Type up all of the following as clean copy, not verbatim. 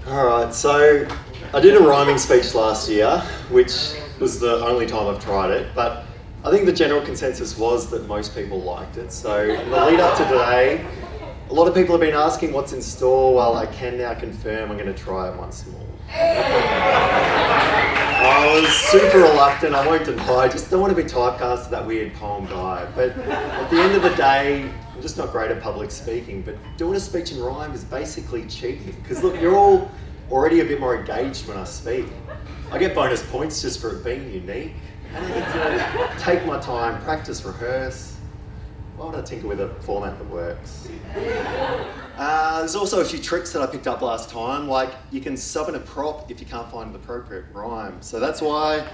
Alright, so I did a rhyming speech last year, which was the only time I've tried it, but I think the general consensus was that most people liked it. So in the lead up to today, a lot of people have been asking what's in store. Well, I can now confirm I'm going to try it once more. I was super reluctant, I won't deny, I just don't want to be typecast as that weird poem guy. But at the end of the day, I'm just not great at public speaking, but doing a speech in rhyme is basically cheating. Because look, you're all already a bit more engaged when I speak. I get bonus points just for it being unique. And I get to take my time, practice, rehearse. Why would I tinker with a format that works? There's also a few tricks that I picked up last time, like you can sub in a prop if you can't find the appropriate rhyme. So that's why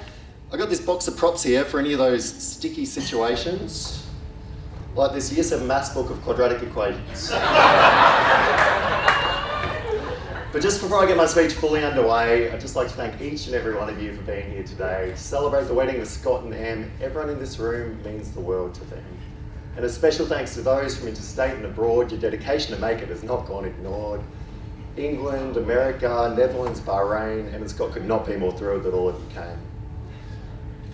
I got this box of props here for any of those sticky situations, like this Year 7 maths book of quadratic equations. But just before I get my speech fully underway, I'd just like to thank each and every one of you for being here today. To celebrate the wedding of Scott and Em, everyone in this room means the world to them. And a special thanks to those from interstate and abroad. Your dedication to make it has not gone ignored. England, America, Netherlands, Bahrain, Em and Scott could not be more thrilled that all of you came.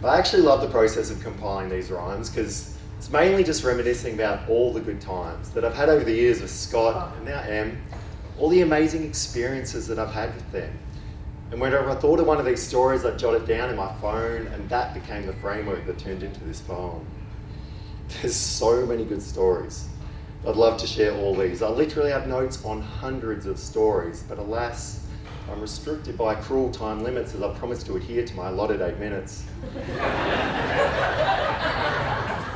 I actually love the process of compiling these rhymes because it's mainly just reminiscing about all the good times that I've had over the years with Scott and now Em, all the amazing experiences that I've had with them. And whenever I thought of one of these stories, I'd jot it down in my phone, and that became the framework that turned into this poem. There's so many good stories. I'd love to share all these. I literally have notes on hundreds of stories, but alas, I'm restricted by cruel time limits as I promised to adhere to my allotted 8 minutes.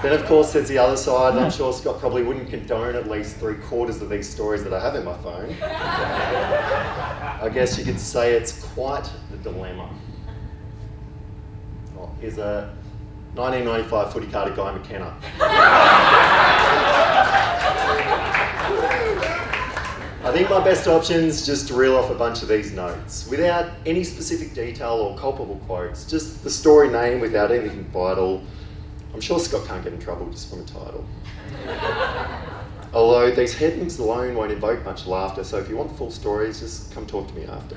Then of course there's the other side, and I'm sure Scott probably wouldn't condone at least 3/4 of these stories that I have in my phone. I guess you could say it's quite a dilemma. Oh, here's a 1995 footy card of Guy McKenna. I think my best option is just to reel off a bunch of these notes without any specific detail or culpable quotes, just the story name without anything vital. I'm sure Scott can't get in trouble just from a title. Although these headings alone won't evoke much laughter, so if you want the full stories, just come talk to me after.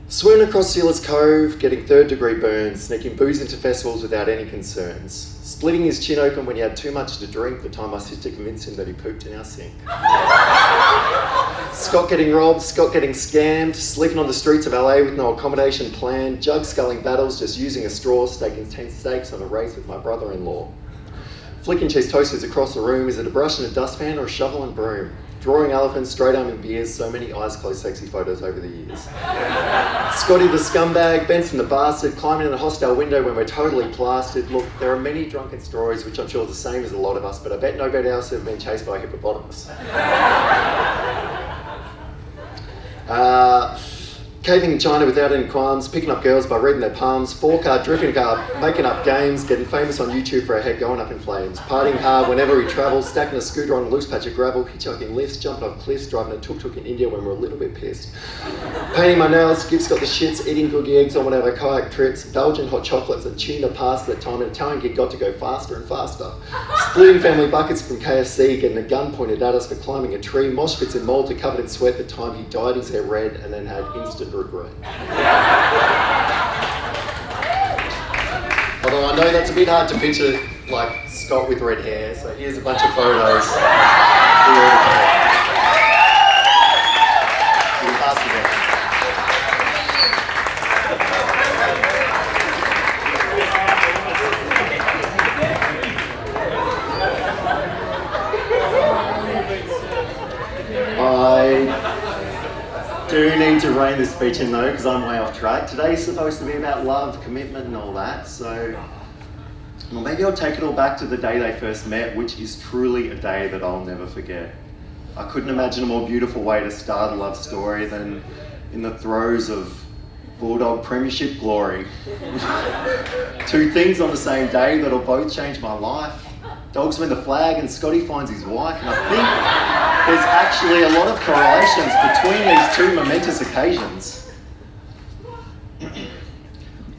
Swimming across Sealer's Cove, getting 3rd-degree burns, sneaking booze into festivals without any concerns, splitting his chin open when he had too much to drink the time my sister convinced him that he pooped in our sink. Scott getting robbed, Scott getting scammed, sleeping on the streets of LA with no accommodation planned, jug sculling battles just using a straw, staking 10 stakes on a race with my brother-in-law. Flicking cheese toasters across the room, is it a brush and a dustpan or a shovel and broom? Drawing elephants, straight arming beers, so many eyes closed sexy photos over the years. Scotty the scumbag, Benson the bastard, climbing in a hostile window when we're totally plastered. Look, there are many drunken stories which I'm sure are the same as a lot of us, but I bet nobody else has been chased by a hippopotamus. Caving in China without any crimes, picking up girls by reading their palms, 4-car, drifting car, making up games, getting famous on YouTube for a head going up in flames, partying hard whenever he travels, stacking a scooter on a loose patch of gravel, hitchhiking lifts, jumping off cliffs, driving a tuk-tuk in India when we're a little bit pissed. Painting my nails, Gibbs got the shits, eating cookie eggs on one of our kayak trips, indulging hot chocolates and tuna pasta that time an Italian kid got to go faster and faster. Splitting family buckets from KFC, getting a gun pointed at us for climbing a tree, mosh pits in Malta covered in sweat the time he dyed his hair red and then had instant regret. Although I know that's a bit hard to picture, like Scott with red hair, so here's a bunch of photos. I do need to rein this speech in though, because I'm way off track. Today's supposed to be about love, commitment and all that, so well, maybe I'll take it all back to the day they first met, which is truly a day that I'll never forget. I couldn't imagine a more beautiful way to start a love story than in the throes of Bulldog Premiership glory. 2 things on the same day that'll both change my life. Dogs win the flag and Scotty finds his wife, and I think there's actually a lot of correlations between these 2 momentous occasions.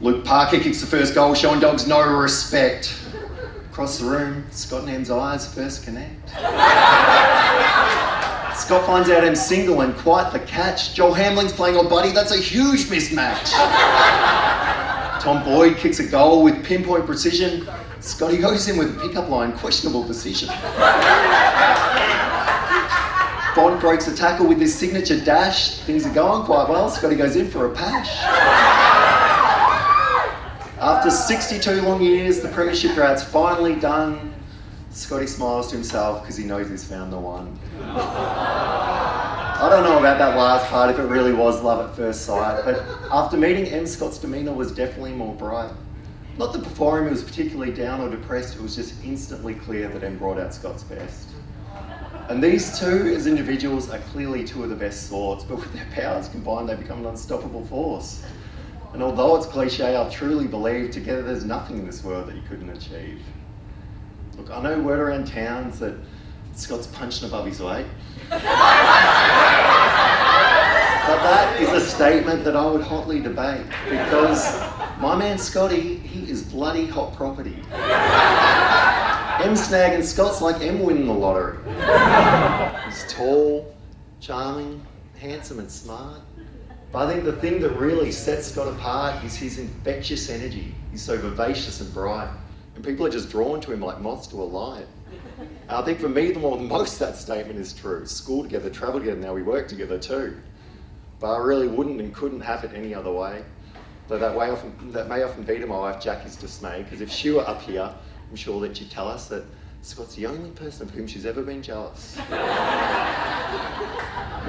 Luke Parker kicks the first goal, showing dogs no respect. Across the room, Scott and Em's eyes first connect. Scott finds out Em's single and quite the catch. Joel Hamling's playing on Buddy, that's a huge mismatch. Tom Boyd kicks a goal with pinpoint precision. Scotty goes in with a pickup line, questionable decision. Bond breaks a tackle with his signature dash. Things are going quite well. Scotty goes in for a pash. After 62 long years, the premiership drought's finally done. Scotty smiles to himself because he knows he's found the one. I don't know about that last part, if it really was love at first sight, but after meeting Em, Scott's demeanour was definitely more bright. Not that before him he was particularly down or depressed, it was just instantly clear that Em brought out Scott's best. And these two, as individuals, are clearly two of the best sorts, but with their powers combined, they become an unstoppable force. And although it's cliche, I truly believe together there's nothing in this world that you couldn't achieve. Look, I know word around towns that Scott's punching above his weight. But that is a statement that I would hotly debate, because my man Scotty, he is bloody hot property. Em snagging Scott's like Em winning the lottery. He's tall, charming, handsome and smart. But I think the thing that really sets Scott apart is his infectious energy. He's so vivacious and bright. And people are just drawn to him like moths to a light. I think for me, the more than most, that statement is true. School together, travel together, now we work together too. But I really wouldn't and couldn't have it any other way. Though that may often be to my wife Jackie's dismay, because if she were up here, I'm sure that she'd tell us that Scott's the only person of whom she's ever been jealous.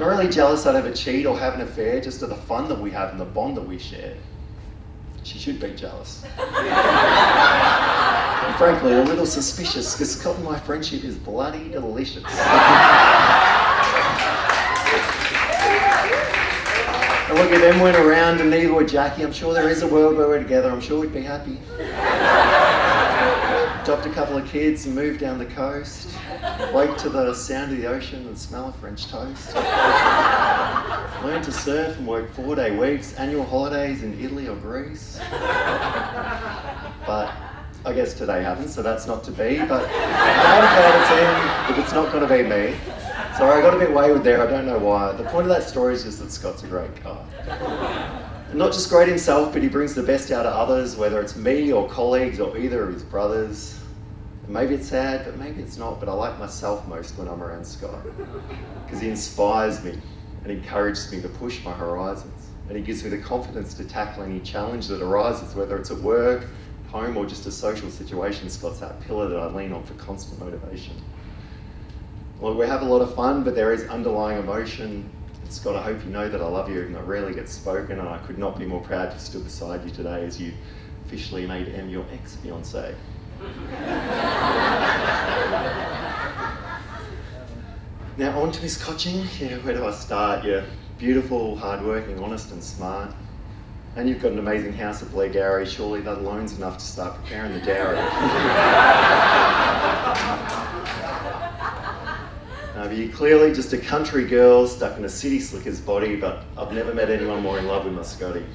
Not really jealous I'd ever cheat or have an affair, just of the fun that we have and the bond that we share. She should be jealous. And frankly, a little suspicious, because Scott and my friendship is bloody delicious. And look, if Em went around and neither were Jackie, I'm sure there is a world where we're together, I'm sure we'd be happy. Adopt a couple of kids and move down the coast. Wake to the sound of the ocean and smell of French toast. Learn to surf and work 4-day weeks, annual holidays in Italy or Greece. But I guess today happens, so that's not to be. But how about it's Em if it's not going to be me? Sorry, I got a bit wayward there, I don't know why. The point of that story is just that Scott's a great guy. And not just great himself, but he brings the best out of others, whether it's me or colleagues or either of his brothers. And maybe it's sad, but maybe it's not, but I like myself most when I'm around Scott. Because he inspires me and encourages me to push my horizons. And he gives me the confidence to tackle any challenge that arises, whether it's at work, home, or just a social situation. Scott's that pillar that I lean on for constant motivation. Well, we have a lot of fun, but there is underlying emotion. And Scott, I hope you know that I love you, and that rarely gets spoken, and I could not be more proud to stood beside you today as you officially made Em your ex-fiancée. Now on to his coaching. Yeah, where do I start? You're beautiful, hardworking, honest and smart. And you've got an amazing house at Blairgowrie. Surely that alone's enough to start preparing the dowry. But you're clearly just a country girl stuck in a city slicker's body, but I've never met anyone more in love with my Scotty.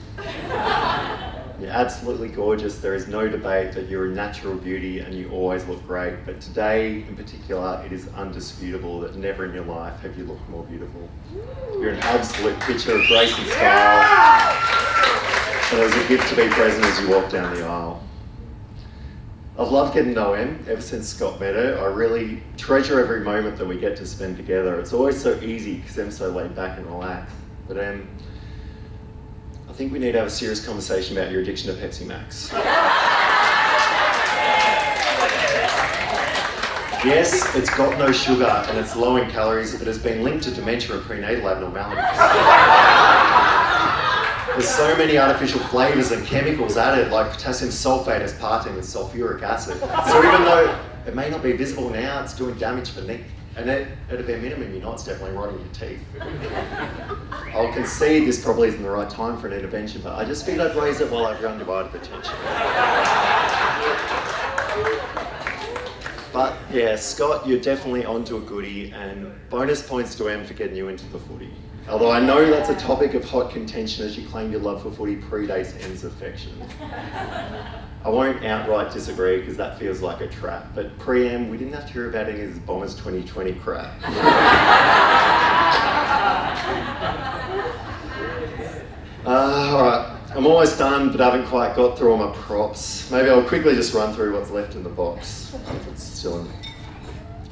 You're absolutely gorgeous. There is no debate that you're a natural beauty and you always look great. But today, in particular, it is undisputable that never in your life have you looked more beautiful. You're an absolute picture of grace and style. And it was a gift to be present as you walk down the aisle. I've loved getting to know Em ever since Scott met her. I really treasure every moment that we get to spend together. It's always so easy because Em's so laid back and relaxed. But Em, I think we need to have a serious conversation about your addiction to Pepsi Max. Yes, it's got no sugar and it's low in calories, but it's been linked to dementia and prenatal abnormalities. There's so many artificial flavours and chemicals added, like potassium sulfate, aspartame, and sulfuric acid. So even though it may not be visible now, it's doing damage beneath. And at a bare minimum, you know it's definitely rotting your teeth. I'll concede this probably isn't the right time for an intervention, but I just figured I'd raise it while I have your undivided attention. But yeah, Scott, you're definitely onto a goodie, and bonus points to Em for getting you into the footy. Although I know that's a topic of hot contention as you claim your love for footy predates Em's affection. I won't outright disagree because that feels like a trap, but pre-Em, we didn't have to hear about any of this Bombers 2020 crap. almost done, but I haven't quite got through all my props. Maybe I'll quickly just run through what's left in the box. If it's still in.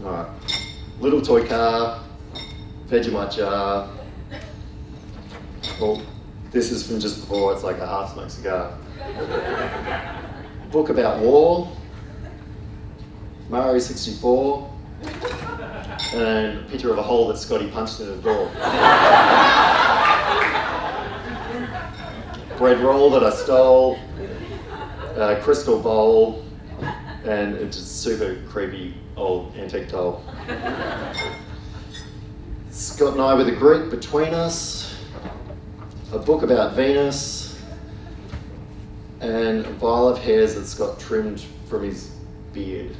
Alright. Little toy car, Vegemite jar. Well, this is from just before, it's like a half-smoked cigar. Book about war, Mario 64, and a picture of a hole that Scotty punched in the door. Bread roll that I stole, crystal bowl, and it's just super creepy old antique doll. Scott and I with a Greek between us, a book about Venus, and a vial of hairs that Scott trimmed from his beard.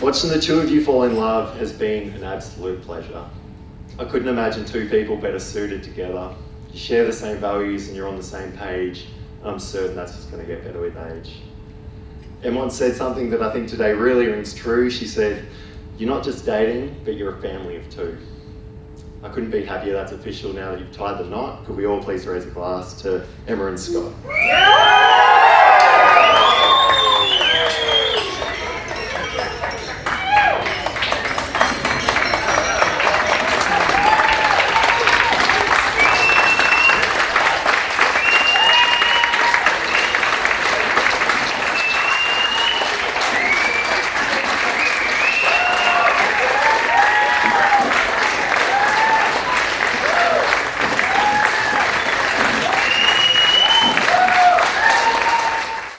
Watching the two of you fall in love has been an absolute pleasure. I couldn't imagine two people better suited together. You share the same values and you're on the same page. I'm certain that's just going to get better with age. Em once said something that I think today really rings true. She said, "You're not just dating, but you're a family of two." I couldn't be happier that's official now that you've tied the knot. Could we all please raise a glass to Emma and Scott?